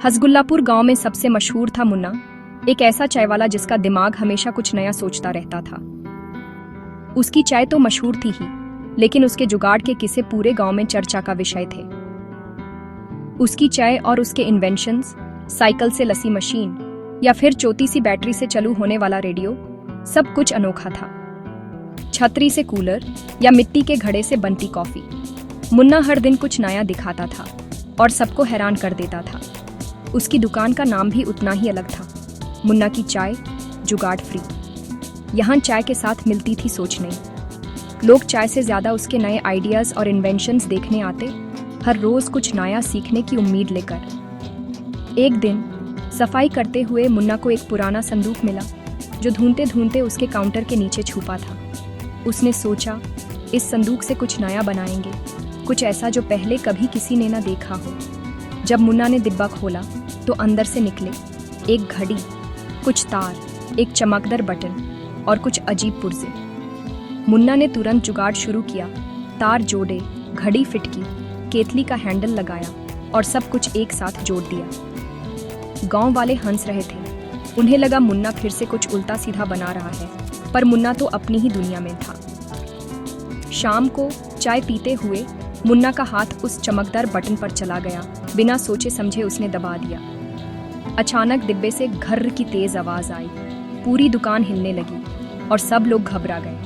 हसगुल्लापुर गांव में सबसे मशहूर था मुन्ना, एक ऐसा चाय वाला जिसका दिमाग हमेशा कुछ नया सोचता रहता था। उसकी चाय तो मशहूर थी ही, लेकिन उसके जुगाड़ के किस्से पूरे गांव में चर्चा का विषय थे। उसकी चाय और उसके इन्वेंशंस, साइकिल से लस्सी मशीन या फिर छोटी सी बैटरी से चालू होने वाला रेडियो, सब कुछ अनोखा था। छतरी से कूलर या मिट्टी के घड़े से बनती कॉफी, मुन्ना हर दिन कुछ नया दिखाता था और सबको हैरान कर देता था। उसकी दुकान का नाम भी उतना ही अलग था, मुन्ना की चाय, जुगाड़ फ्री। यहाँ चाय के साथ मिलती थी सोचने। लोग चाय से ज्यादा उसके नए आइडियाज और इन्वेंशंस देखने आते, हर रोज कुछ नया सीखने की उम्मीद लेकर। एक दिन सफाई करते हुए मुन्ना को एक पुराना संदूक मिला, जो ढूंढते ढूंढते उसके काउंटर के नीचे छुपा था। उसने सोचा, इस संदूक से कुछ नया बनाएंगे, कुछ ऐसा जो पहले कभी किसी ने ना देखा हो। जब मुन्ना ने डिब्बा खोला तो अंदर से निकले एक घड़ी, कुछ तार, एक चमकदार बटन और कुछ अजीब पुर्जे। मुन्ना ने तुरंत जुगाड़ शुरू किया, तार जोड़े, घड़ी फिट की, केतली का हैंडल लगाया और सब कुछ एक साथ जोड़ दिया। गांव वाले हंस रहे थे, उन्हें लगा मुन्ना फिर से कुछ उल्टा सीधा बना रहा है, पर मुन्ना तो अपनी ही दुनिया में था। शाम को चाय पीते हुए मुन्ना का हाथ उस चमकदार बटन पर चला गया। बिना सोचे समझे उसने दबा दिया। अचानक डिब्बे से घर्र की तेज आवाज आई, पूरी दुकान हिलने लगी और सब लोग घबरा गए।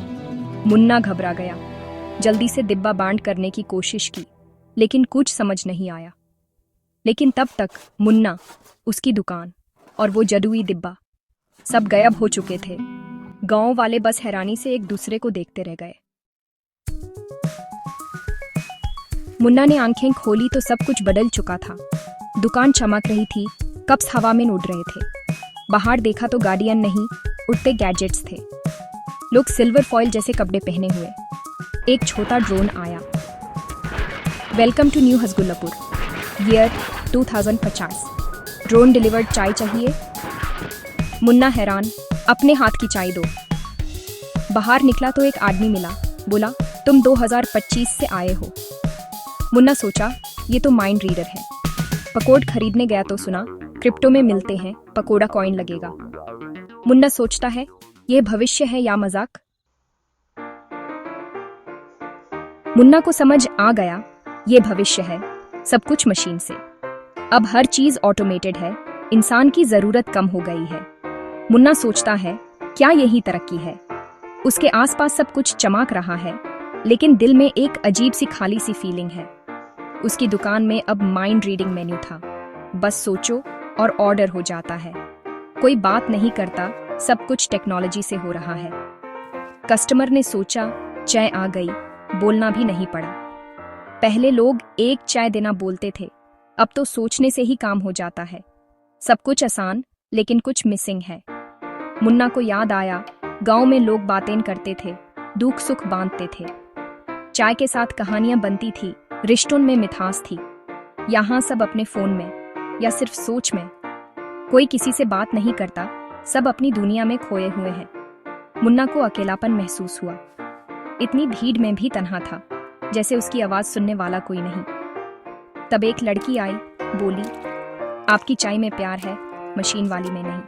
मुन्ना घबरा गया, जल्दी से डिब्बा बंद करने की कोशिश की, लेकिन कुछ समझ नहीं आया। लेकिन तब तक मुन्ना, उसकी दुकान और वो जादुई डिब्बा सब गायब हो चुके थे। गांव वाले बस हैरानी से एक दूसरे को देखते रह गए। मुन्ना ने आंखें खोली तो सब कुछ बदल चुका था। दुकान चमक रही थी, कप्स हवा में उड़ रहे थे। बाहर देखा तो गाड़ियां नहीं, उड़ते गैजेट्स थे। लोग सिल्वर फॉइल जैसे कपड़े पहने हुए। एक छोटा ड्रोन आया। Welcome to new Hasgullapur, year 2050। Drone delivered चाय चाहिए? मुन्ना हैरान, अपने हाथ की चाय दो। बाहर निकला तो एक आदमी मिला, बोला, तुम 2025 से आए हो। मुन्ना सोचा, ये तो माइंड रीडर है। पकोड़ खरीदने गया तो सुना, क्रिप्टो में मिलते हैं, पकोड़ा कॉइन लगेगा। मुन्ना सोचता है, ये भविष्य है या मजाक। मुन्ना को समझ आ गया, ये भविष्य है, सब कुछ मशीन से। अब हर चीज ऑटोमेटेड है, इंसान की जरूरत कम हो गई है। मुन्ना सोचता है, क्या यही तरक्की है। उसके आसपास सब कुछ चमक रहा है, लेकिन दिल में एक अजीब सी खाली सी फीलिंग है। उसकी दुकान में अब माइंड रीडिंग मेन्यू था, बस सोचो और ऑर्डर हो जाता है। कोई बात नहीं करता, सब कुछ टेक्नोलॉजी से हो रहा है। कस्टमर ने सोचा, चाय आ गई, बोलना भी नहीं पड़ा। पहले लोग एक चाय देना बोलते थे, अब तो सोचने से ही काम हो जाता है। सब कुछ आसान, लेकिन कुछ मिसिंग है। मुन्ना को याद आया, गांव में लोग बातें करते थे, दुख सुख बांटते थे। चाय के साथ कहानियां बनती थी, रिश्तों में मिठास थी। यहाँ सब अपने फोन में या सिर्फ सोच में। कोई किसी से बात नहीं करता, सब अपनी दुनिया में खोए हुए हैं। मुन्ना को अकेलापन महसूस हुआ। इतनी भीड़ में भी तन्हा था, जैसे उसकी आवाज सुनने वाला कोई नहीं। तब एक लड़की आई, बोली, आपकी चाय में प्यार है, मशीन वाली में नहीं।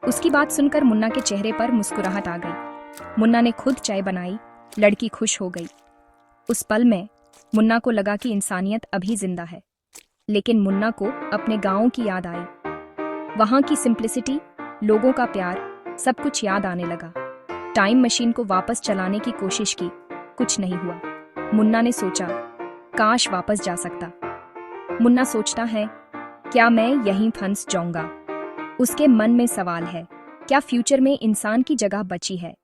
उसकी बात सुनकर मुन्ना के चेहरे पर मुस्कुराहट आ गई। मुन्ना ने खुद चाय बनाई, लड़की खुश हो गई। उस पल में मुन्ना को लगा कि इंसानियत अभी जिंदा है। लेकिन मुन्ना को अपने गांव की याद आई। वहां की सिंप्लिसिटी, लोगों का प्यार, सब कुछ याद आने लगा। टाइम मशीन को वापस चलाने की कोशिश की, कुछ नहीं हुआ। मुन्ना ने सोचा, काश वापस जा सकता। मुन्ना सोचता है, क्या मैं यहीं फंस जाऊंगा। उसके मन में सवाल है, क्या फ्यूचर में इंसान की जगह बची है।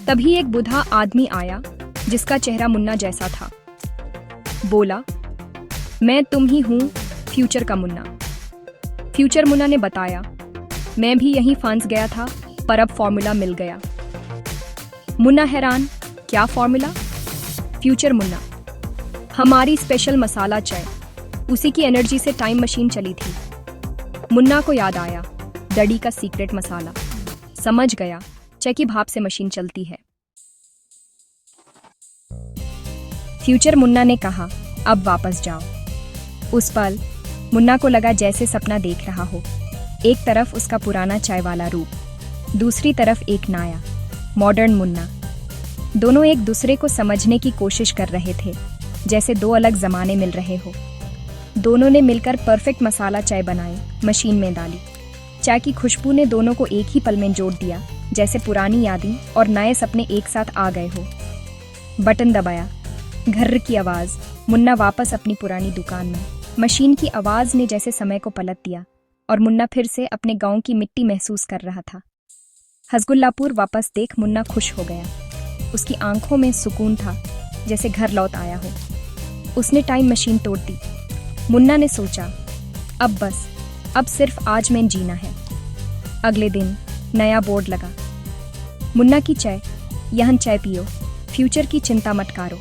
तभी एक बूढ़ा आदमी आया, जिसका चेहरा मुन्ना जैसा था। बोला, मैं तुम ही हूं, फ्यूचर का मुन्ना। फ्यूचर मुन्ना ने बताया, मैं भी यहीं फंस गया था, पर अब फॉर्मूला मिल गया। मुन्ना हैरान, क्या फॉर्मूला। फ्यूचर मुन्ना, हमारी स्पेशल मसाला चाय, उसी की एनर्जी से टाइम मशीन चली थी। मुन्ना को याद आया, डडी का सीक्रेट मसाला। समझ गया, चाय की भाप से मशीन चलती है। फ्यूचर मुन्ना ने कहा, अब वापस जाओ। उस पल मुन्ना को लगा जैसे सपना देख रहा हो। एक तरफ उसका पुराना चाय वाला रूप, दूसरी तरफ एक नया मॉडर्न मुन्ना। दोनों एक दूसरे को समझने की कोशिश कर रहे थे, जैसे दो अलग जमाने मिल रहे हो। दोनों ने मिलकर परफेक्ट मसाला चाय बनाई, मशीन में डाली। चाय की खुशबू ने दोनों को एक ही पल में जोड़ दिया, जैसे पुरानी यादें और नए सपने एक साथ आ गए हो। बटन दबाया, घर्र की आवाज। मुन्ना वापस अपनी पुरानी दुकान में। मशीन की आवाज ने जैसे समय को पलट दिया और मुन्ना फिर से अपने गांव की मिट्टी महसूस कर रहा था। हसगुल्लापुर वापस देख मुन्ना खुश हो गया। उसकी आंखों में सुकून था, जैसे घर लौट आया हो। उसने टाइम मशीन तोड़ दी। मुन्ना ने सोचा, अब सिर्फ आज में जीना है। अगले दिन नया बोर्ड लगा, मुन्ना की चाय, यहां चाय पियो, फ्यूचर की चिंता मत करो।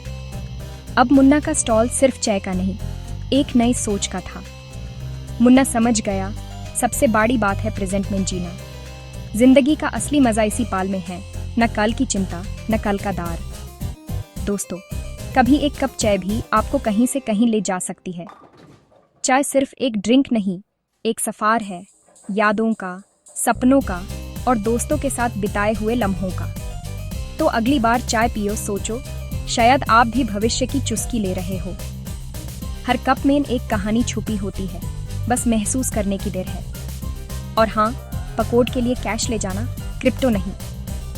अब मुन्ना का स्टॉल सिर्फ चाय का नहीं, एक नई सोच का था। मुन्ना समझ गया, सबसे बड़ी बात है प्रेजेंट में जीना। जिंदगी का असली मजा इसी पाल में है, न कल की चिंता, न कल का दार। दोस्तों, कभी एक कप चाय भी आपको कहीं से कहीं ले जा सकती है। चाय सिर्फ एक ड्रिंक नहीं, एक सफर है, यादों का, सपनों का और दोस्तों के साथ बिताए हुए लम्हों का। तो अगली बार चाय पियो, सोचो, शायद आप भी भविष्य की चुस्की ले रहे हो। हर कप में एक कहानी छुपी होती है, बस महसूस करने की देर है। और हाँ, पकोड़ के लिए कैश ले जाना, क्रिप्टो नहीं,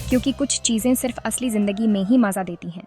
क्योंकि कुछ चीजें सिर्फ असली जिंदगी में ही मजा देती हैं।